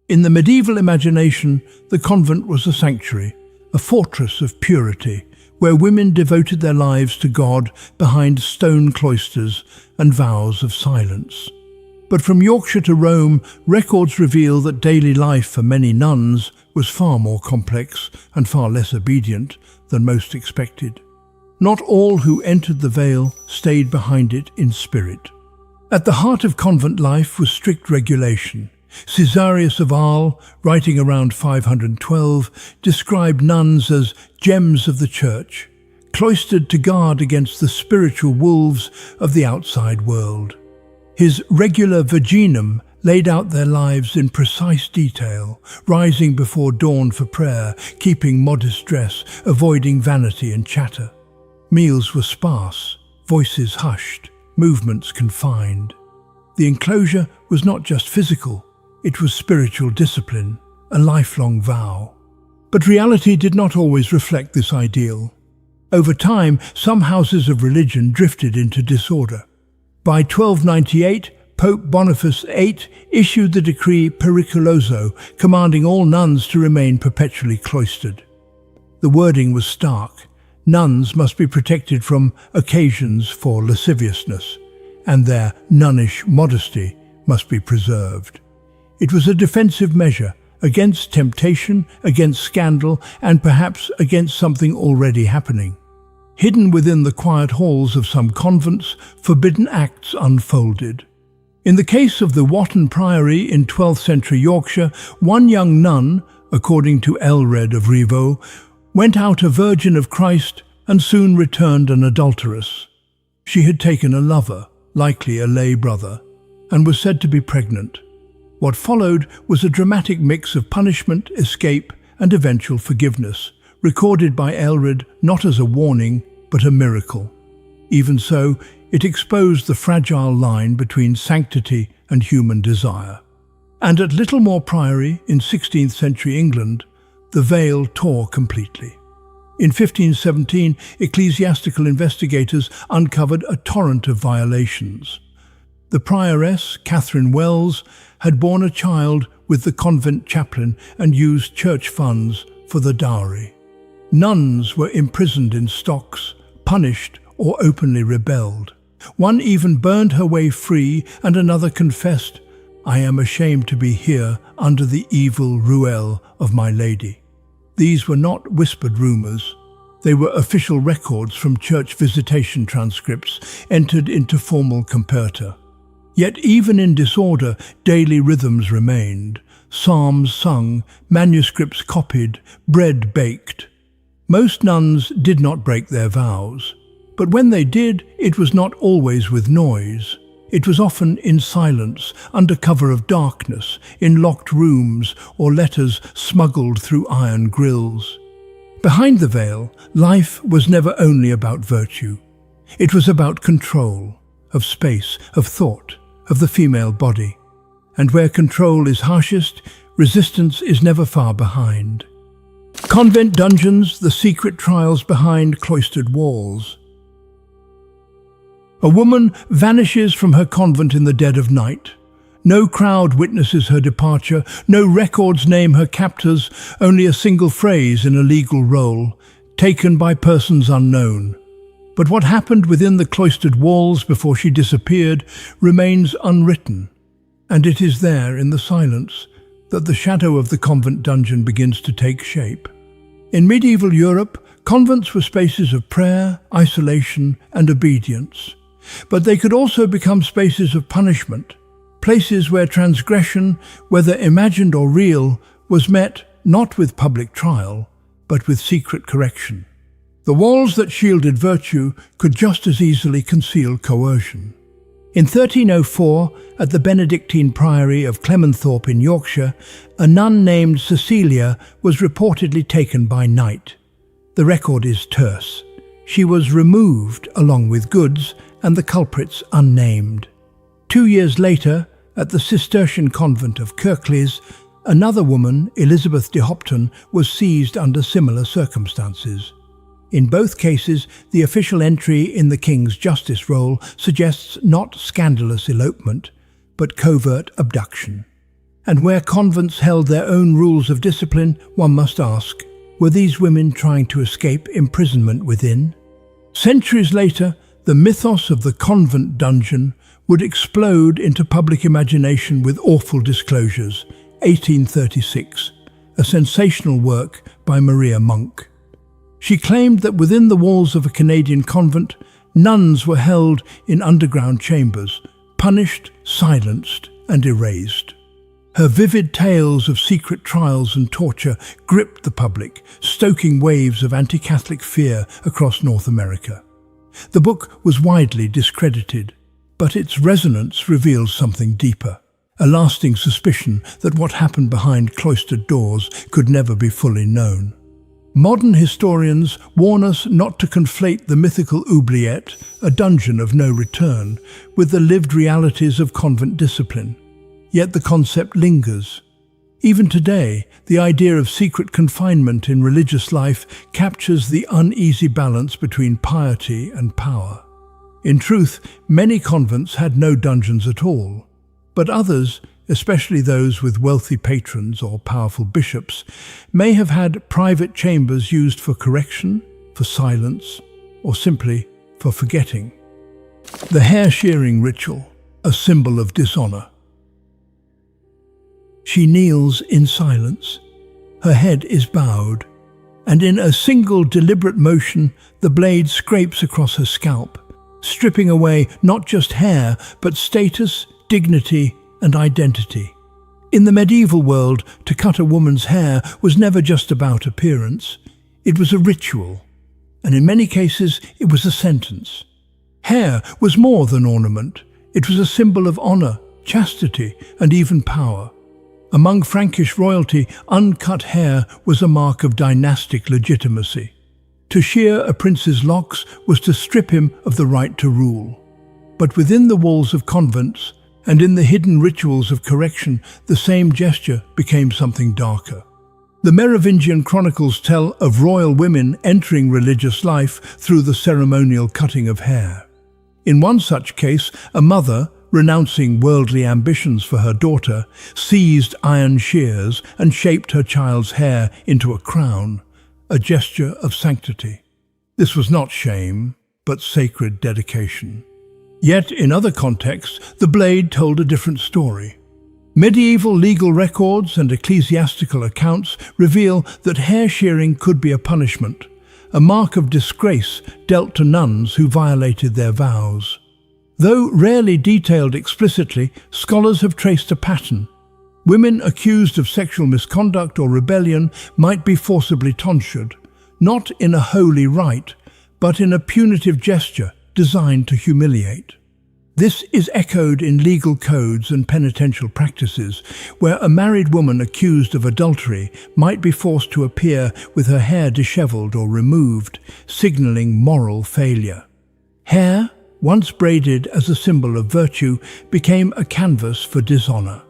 In the medieval imagination, the convent was a sanctuary, a fortress of purity, where women devoted their lives to God behind stone cloisters and vows of silence. But from Yorkshire to Rome, records reveal that daily life for many nuns was far more complex and far less obedient than most expected. Not all who entered the veil stayed behind it in spirit. At the heart of convent life was strict regulation. Caesarius of Arles, writing around 512, described nuns as gems of the church, cloistered to guard against the spiritual wolves of the outside world. His Regula Virginum laid out their lives in precise detail, rising before dawn for prayer, keeping modest dress, avoiding vanity and chatter. Meals were sparse, voices hushed, movements confined. The enclosure was not just physical, it was spiritual discipline, a lifelong vow. But reality did not always reflect this ideal. Over time, some houses of religion drifted into disorder. By 1298, Pope Boniface VIII issued the decree Periculoso, commanding all nuns to remain perpetually cloistered. The wording was stark. Nuns must be protected from occasions for lasciviousness, and their nunnish modesty must be preserved. It was a defensive measure against temptation, against scandal, and perhaps against something already happening. Hidden within the quiet halls of some convents, forbidden acts unfolded. In the case of the Wotton Priory in 12th century Yorkshire, one young nun, according to Elred of Rievaulx, went out a virgin of Christ and soon returned an adulteress. She had taken a lover, likely a lay brother, and was said to be pregnant. What followed was a dramatic mix of punishment, escape, and eventual forgiveness, recorded by Elred not as a warning, but a miracle. Even so, it exposed the fragile line between sanctity and human desire. And at Littlemore Priory in 16th century England, the veil tore completely. In 1517, ecclesiastical investigators uncovered a torrent of violations. The prioress, Catherine Wells, had borne a child with the convent chaplain and used church funds for the dowry. Nuns were imprisoned in stocks, punished or openly rebelled. One even burned her way free, and another confessed, "I am ashamed to be here under the evil ruelle of my lady." These were not whispered rumours. They were official records from church visitation transcripts entered into formal comperta. Yet even in disorder, daily rhythms remained. Psalms sung, manuscripts copied, bread baked. Most nuns did not break their vows. But when they did, it was not always with noise. It was often in silence, under cover of darkness, in locked rooms, or letters smuggled through iron grills. Behind the veil, life was never only about virtue. It was about control, of space, of thought, of the female body. And where control is harshest, resistance is never far behind. Convent dungeons, the secret trials behind cloistered walls. A woman vanishes from her convent in the dead of night. No crowd witnesses her departure, no records name her captors, only a single phrase in a legal roll, taken by persons unknown. But what happened within the cloistered walls before she disappeared remains unwritten, and it is there in the silence that the shadow of the convent dungeon begins to take shape. In medieval Europe, convents were spaces of prayer, isolation, and obedience. But they could also become spaces of punishment, places where transgression, whether imagined or real, was met not with public trial, but with secret correction. The walls that shielded virtue could just as easily conceal coercion. In 1304, at the Benedictine Priory of Clementhorpe in Yorkshire, a nun named Cecilia was reportedly taken by night. The record is terse. She was removed along with goods, and the culprits unnamed. 2 years later, at the Cistercian convent of Kirklees, another woman, Elizabeth de Hopton, was seized under similar circumstances. In both cases, the official entry in the King's Justice Roll suggests not scandalous elopement, but covert abduction. And where convents held their own rules of discipline, one must ask, were these women trying to escape imprisonment within? Centuries later, the mythos of the convent dungeon would explode into public imagination with awful disclosures. 1836, a sensational work by Maria Monk. She claimed that within the walls of a Canadian convent, nuns were held in underground chambers, punished, silenced, and erased. Her vivid tales of secret trials and torture gripped the public, stoking waves of anti-Catholic fear across North America. The book was widely discredited, but its resonance reveals something deeper, a lasting suspicion that what happened behind cloistered doors could never be fully known. Modern historians warn us not to conflate the mythical oubliette, a dungeon of no return, with the lived realities of convent discipline. Yet the concept lingers. Even today, the idea of secret confinement in religious life captures the uneasy balance between piety and power. In truth, many convents had no dungeons at all, but others, especially those with wealthy patrons or powerful bishops, may have had private chambers used for correction, for silence, or simply for forgetting. The hair shearing ritual, a symbol of dishonor. She kneels in silence. Her head is bowed, and in a single deliberate motion, the blade scrapes across her scalp, stripping away not just hair, but status, dignity, and identity. In the medieval world, to cut a woman's hair was never just about appearance. It was a ritual, and in many cases, it was a sentence. Hair was more than ornament. It was a symbol of honor, chastity, and even power. Among Frankish royalty, uncut hair was a mark of dynastic legitimacy. To shear a prince's locks was to strip him of the right to rule. But within the walls of convents, and in the hidden rituals of correction, the same gesture became something darker. The Merovingian chronicles tell of royal women entering religious life through the ceremonial cutting of hair. In one such case, a mother, renouncing worldly ambitions for her daughter, seized iron shears and shaped her child's hair into a crown, a gesture of sanctity. This was not shame, but sacred dedication. Yet, in other contexts, the blade told a different story. Medieval legal records and ecclesiastical accounts reveal that hair shearing could be a punishment, a mark of disgrace dealt to nuns who violated their vows. Though rarely detailed explicitly, scholars have traced a pattern. Women accused of sexual misconduct or rebellion might be forcibly tonsured, not in a holy rite, but in a punitive gesture designed to humiliate. This is echoed in legal codes and penitential practices, where a married woman accused of adultery might be forced to appear with her hair disheveled or removed, signaling moral failure. Hair, once braided as a symbol of virtue, became a canvas for dishonor.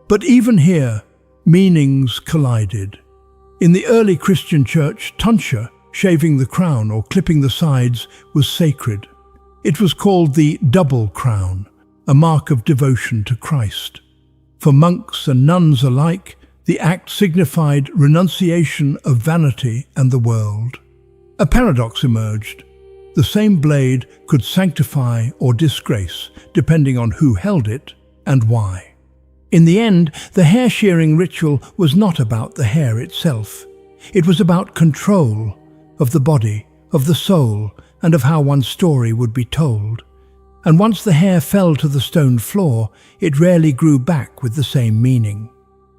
But even here, meanings collided. In the early Christian church, tonsure, shaving the crown or clipping the sides, was sacred. It was called the double crown, a mark of devotion to Christ. For monks and nuns alike, the act signified renunciation of vanity and the world. A paradox emerged. The same blade could sanctify or disgrace, depending on who held it and why. In the end, the hair shearing ritual was not about the hair itself. It was about control of the body, of the soul, and of how one's story would be told. And once the hair fell to the stone floor, it rarely grew back with the same meaning.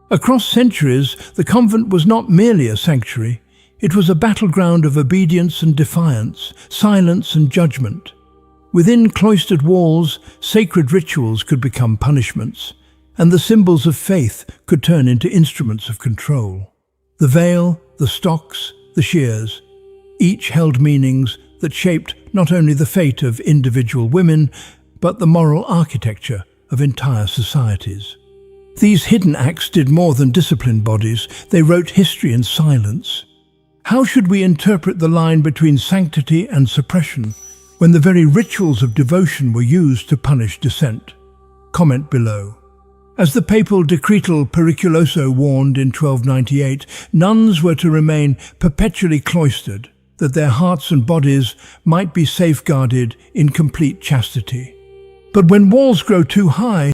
Across centuries, the convent was not merely a sanctuary. It was a battleground of obedience and defiance, silence and judgment. Within cloistered walls, sacred rituals could become punishments, and the symbols of faith could turn into instruments of control. The veil, the stocks, the shears, each held meanings that shaped not only the fate of individual women, but the moral architecture of entire societies. These hidden acts did more than discipline bodies. They wrote history in silence. How should we interpret the line between sanctity and suppression when the very rituals of devotion were used to punish dissent? Comment below. As the papal decretal Periculoso warned in 1298, nuns were to remain perpetually cloistered, that their hearts and bodies might be safeguarded in complete chastity. But when walls grow too high,